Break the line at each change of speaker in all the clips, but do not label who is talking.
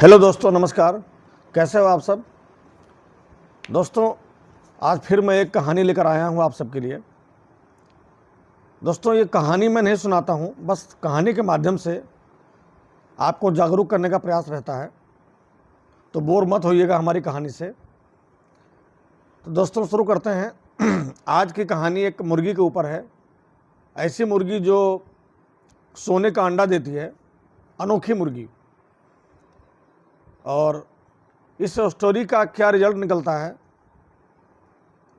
Hello दोस्तों, नमस्कार। कैसे हो आप सब? दोस्तों, आज फिर मैं एक कहानी लेकर आया हूँ आप सबके लिए। दोस्तों, ये कहानी मैं नहीं सुनाता हूँ, बस कहानी के माध्यम से आपको जागरूक करने का प्रयास रहता है, तो बोर मत होइएगा हमारी कहानी से। तो दोस्तों, शुरू करते हैं। आज की कहानी एक मुर्गी के ऊपर है। ऐसी मुर्गी जो सोने का अंडा देती है, अनोखी मुर्गी। और इस स्टोरी का क्या रिजल्ट निकलता है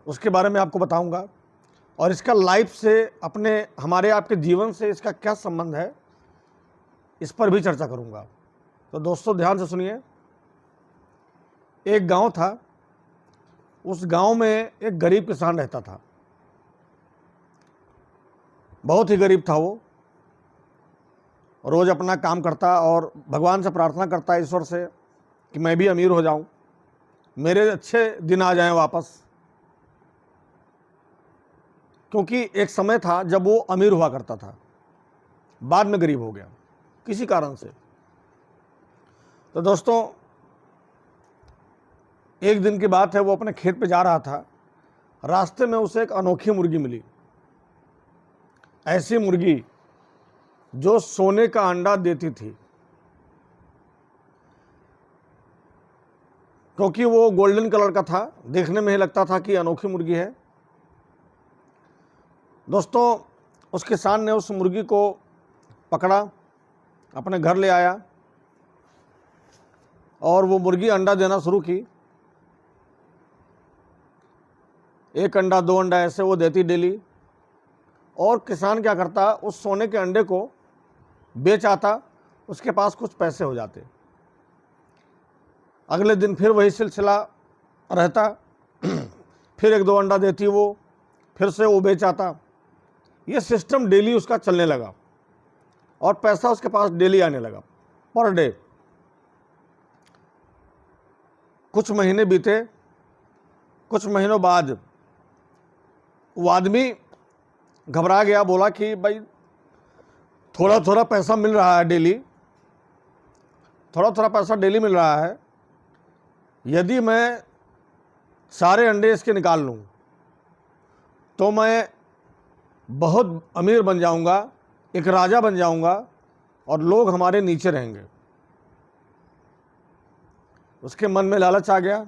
उसके बारे में आपको बताऊंगा, और इसका लाइफ से, हमारे आपके जीवन से इसका क्या संबंध है, इस पर भी चर्चा करूंगा। तो दोस्तों, ध्यान से सुनिए। एक गांव था। उस गांव में एक गरीब किसान रहता था। बहुत ही गरीब था वो। रोज अपना काम करता और भगवान से प्रार्थना करता, ईश्वर से, कि मैं भी अमीर हो जाऊं, मेरे अच्छे दिन आ जाएं वापस। क्योंकि एक समय था जब वो अमीर हुआ करता था, बाद में गरीब हो गया किसी कारण से। तो दोस्तों, एक दिन की बात है, वो अपने खेत पे जा रहा था। रास्ते में उसे एक अनोखी मुर्गी मिली। ऐसी मुर्गी जो सोने का अंडा देती थी। क्योंकि वो गोल्डन कलर का था, देखने में ही लगता था कि अनोखी मुर्गी है। दोस्तों, उस किसान ने उस मुर्गी को पकड़ा, अपने घर ले आया और वो मुर्गी अंडा देना शुरू की। एक अंडा, दो अंडा, ऐसे वो देती डेली। और किसान क्या करता, उस सोने के अंडे को बेच आता, उसके पास कुछ पैसे हो जाते। अगले दिन फिर वही सिलसिला रहता। फिर एक दो अंडा देती वो, फिर से वो बेच आता। ये सिस्टम डेली उसका चलने लगा और पैसा उसके पास डेली आने लगा, पर डे। कुछ महीने बीते। कुछ महीनों बाद वो आदमी घबरा गया, बोला कि भाई, थोड़ा थोड़ा पैसा मिल रहा है डेली, थोड़ा थोड़ा पैसा डेली मिल रहा है। यदि मैं सारे अंडे इसके निकाल लूँ तो मैं बहुत अमीर बन जाऊंगा, एक राजा बन जाऊंगा और लोग हमारे नीचे रहेंगे। उसके मन में लालच आ गया।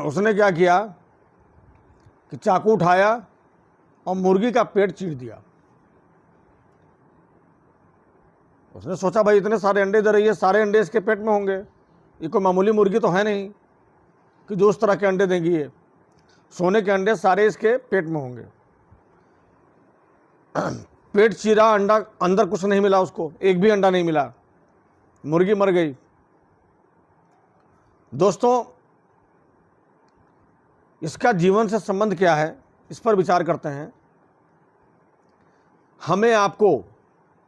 उसने क्या किया कि चाकू उठाया और मुर्गी का पेट चीर दिया। उसने सोचा, भाई इतने सारे अंडे दे रही है, सारे अंडे इसके पेट में होंगे। ये कोई मामूली मुर्गी तो है नहीं कि जो उस तरह के अंडे देंगी। ये सोने के अंडे सारे इसके पेट में होंगे। पेट चीरा, अंडा अंदर कुछ नहीं मिला उसको, एक भी अंडा नहीं मिला। मुर्गी मर गई। दोस्तों, इसका जीवन से संबंध क्या है, इस पर विचार करते हैं। हमें आपको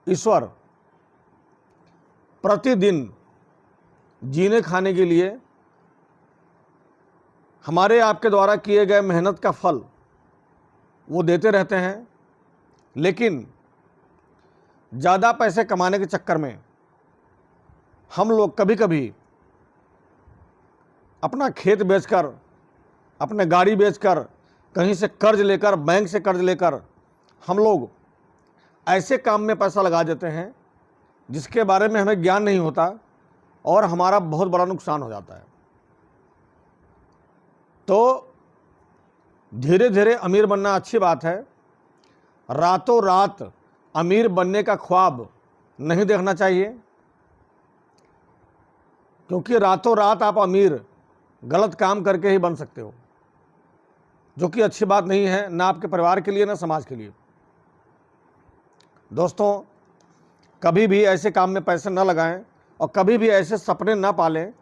ईश्वर प्रतिदिन जीने खाने के लिए हमारे आपके द्वारा किए गए मेहनत का फल वो देते रहते हैं। लेकिन ज़्यादा पैसे कमाने के चक्कर में हम लोग कभी कभी अपना खेत बेचकर, अपने गाड़ी बेचकर, कहीं से कर्ज लेकर, बैंक से कर्ज लेकर हम लोग ऐसे काम में पैसा लगा देते हैं जिसके बारे में हमें ज्ञान नहीं होता और हमारा बहुत बड़ा नुकसान हो जाता है। तो धीरे धीरे अमीर बनना अच्छी बात है। रातों रात अमीर बनने का ख्वाब नहीं देखना चाहिए, क्योंकि रातों रात आप अमीर गलत काम करके ही बन सकते हो, जो कि अच्छी बात नहीं है, ना आपके परिवार के लिए, ना समाज के लिए। दोस्तों, कभी भी ऐसे काम में पैसे न लगाएं और कभी भी ऐसे सपने न पालें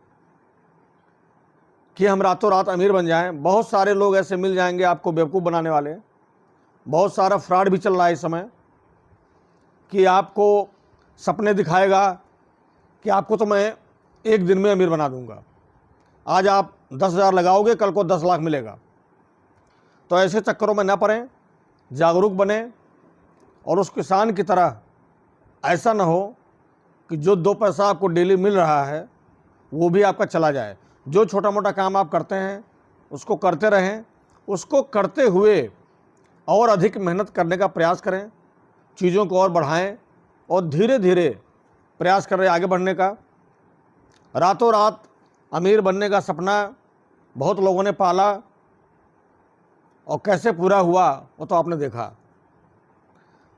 कि हम रातों रात अमीर बन जाएं। बहुत सारे लोग ऐसे मिल जाएंगे आपको बेवकूफ़ बनाने वाले। बहुत सारा फ्रॉड भी चल रहा है इस समय, कि आपको सपने दिखाएगा कि आपको तो मैं एक दिन में अमीर बना दूंगा। आज आप 10,000 लगाओगे, कल को 10 लाख मिलेगा। तो ऐसे चक्करों में ना पड़ें, जागरूक बने और उस किसान की तरह ऐसा ना हो कि जो 2 पैसा आपको डेली मिल रहा है वो भी आपका चला जाए। जो छोटा मोटा काम आप करते हैं उसको करते रहें, उसको करते हुए और अधिक मेहनत करने का प्रयास करें, चीज़ों को और बढ़ाएं और धीरे धीरे प्रयास कर रहे आगे बढ़ने का। रातों रात अमीर बनने का सपना बहुत लोगों ने पाला और कैसे पूरा हुआ वो तो आपने देखा।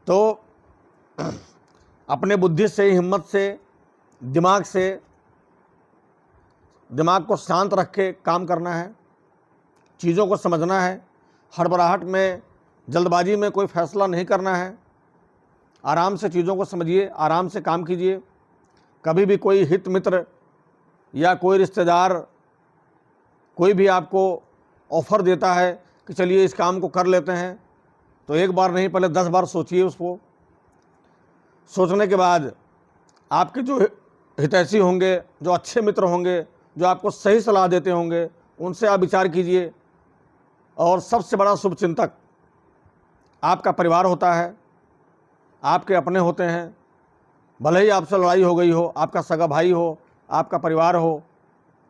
तो अपने बुद्धि से, हिम्मत से, दिमाग को शांत रख के काम करना है, चीज़ों को समझना है, हड़बड़ाहट में, जल्दबाजी में कोई फैसला नहीं करना है। आराम से चीज़ों को समझिए, आराम से काम कीजिए। कभी भी कोई हित मित्र या कोई रिश्तेदार कोई भी आपको ऑफ़र देता है कि चलिए इस काम को कर लेते हैं, तो एक बार नहीं पहले 10 बार सोचिए उसको। सोचने के बाद आपके जो हितैषी होंगे, जो अच्छे मित्र होंगे, जो आपको सही सलाह देते होंगे, उनसे आप विचार कीजिए। और सबसे बड़ा शुभचिंतक आपका परिवार होता है, आपके अपने होते हैं। भले ही आपसे लड़ाई हो गई हो, आपका सगा भाई हो, आपका परिवार हो,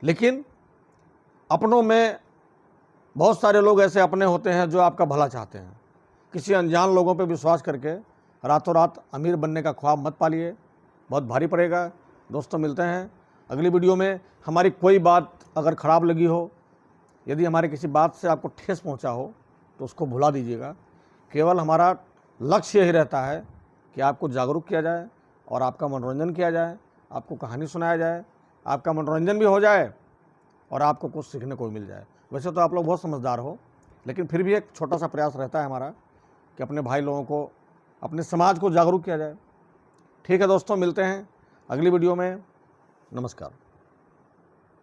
लेकिन अपनों में बहुत सारे लोग ऐसे अपने होते हैं जो आपका भला चाहते हैं। किसी अनजान लोगों पे विश्वास करके रातों रात अमीर बनने का ख्वाब मत पालिए, बहुत भारी पड़ेगा। दोस्तों, मिलते हैं अगली वीडियो में। हमारी कोई बात अगर ख़राब लगी हो, यदि हमारे किसी बात से आपको ठेस पहुंचा हो, तो उसको भुला दीजिएगा। केवल हमारा लक्ष्य यही रहता है कि आपको जागरूक किया जाए और आपका मनोरंजन किया जाए, आपको कहानी सुनाया जाए, आपका मनोरंजन भी हो जाए और आपको कुछ सीखने को भी मिल जाए। वैसे तो आप लोग बहुत समझदार हो, लेकिन फिर भी एक छोटा सा प्रयास रहता है हमारा कि अपने भाई लोगों को, अपने समाज को जागरूक किया जाए। ठीक है दोस्तों, मिलते हैं अगली वीडियो में। नमस्कार।